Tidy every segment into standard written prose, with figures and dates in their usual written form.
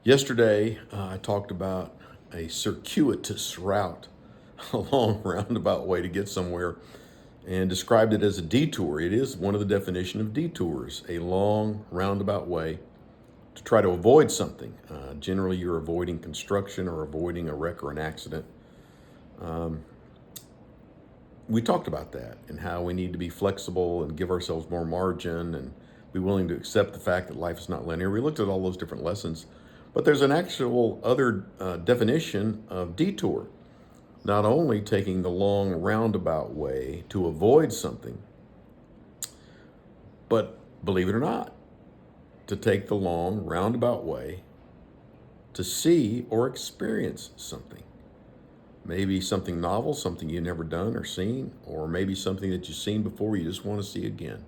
Yesterday, I talked about a circuitous route, a long roundabout way to get somewhere, and described it as a detour. It is one of the definition of detours, a long roundabout way to try to avoid something. Generally, you're avoiding construction or avoiding a wreck or an accident. We talked about that and how we need to be flexible and give ourselves more margin and be willing to accept the fact that life is not linear. We looked at all those different lessons, but there's an actual other definition of detour. Not only taking the long roundabout way to avoid something, but believe it or not, to take the long roundabout way to see or experience something. Maybe something novel, something you've never done or seen, or maybe something that you've seen before you just want to see again.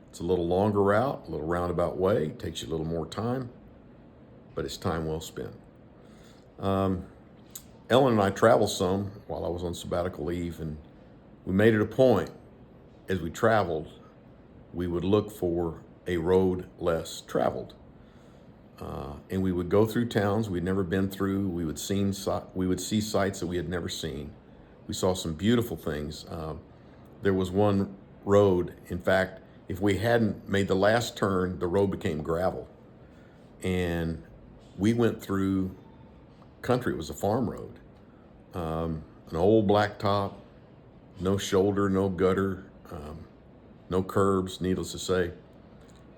It's a little longer route, a little roundabout way, takes you a little more time, but it's time well spent. Ellen and I traveled some while I was on sabbatical leave, and we made it a point as we traveled, we would look for a road less traveled. And we would go through towns we'd never been through. We would see sights that we had never seen. We saw some beautiful things. There was one road, in fact, if we hadn't made the last turn, the road became gravel. And we went through country. It was a farm road, an old blacktop, no shoulder, no gutter, no curbs, needless to say.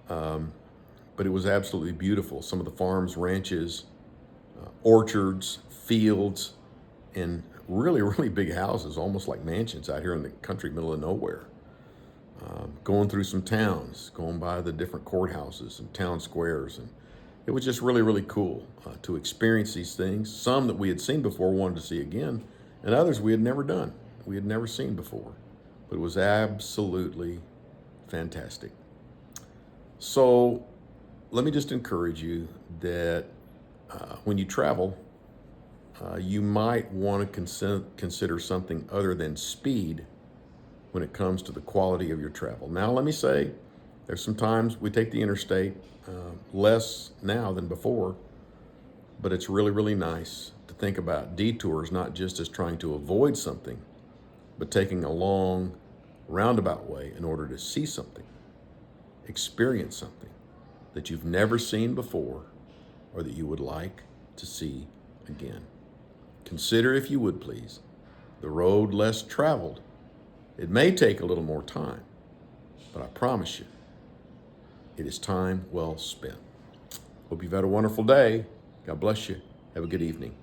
But it was absolutely beautiful. Some of the farms, ranches, orchards, fields, and really, really big houses, almost like mansions out here in the country, middle of nowhere. Going through some towns, going by the different courthouses and town squares. And it was just really, really cool to experience these things. Some that we had seen before, wanted to see again, and others we had never done, we had never seen before. But it was absolutely fantastic. So let me just encourage you that when you travel, you might want to consider something other than speed when it comes to the quality of your travel. Now, let me say, there's some times we take the interstate less now than before, but it's really, really nice to think about detours, not just as trying to avoid something, but taking a long roundabout way in order to see something, experience something that you've never seen before or that you would like to see again. Consider, if you would please, the road less traveled. It may take a little more time, but I promise you, it is time well spent. Hope you've had a wonderful day. God bless you. Have a good evening.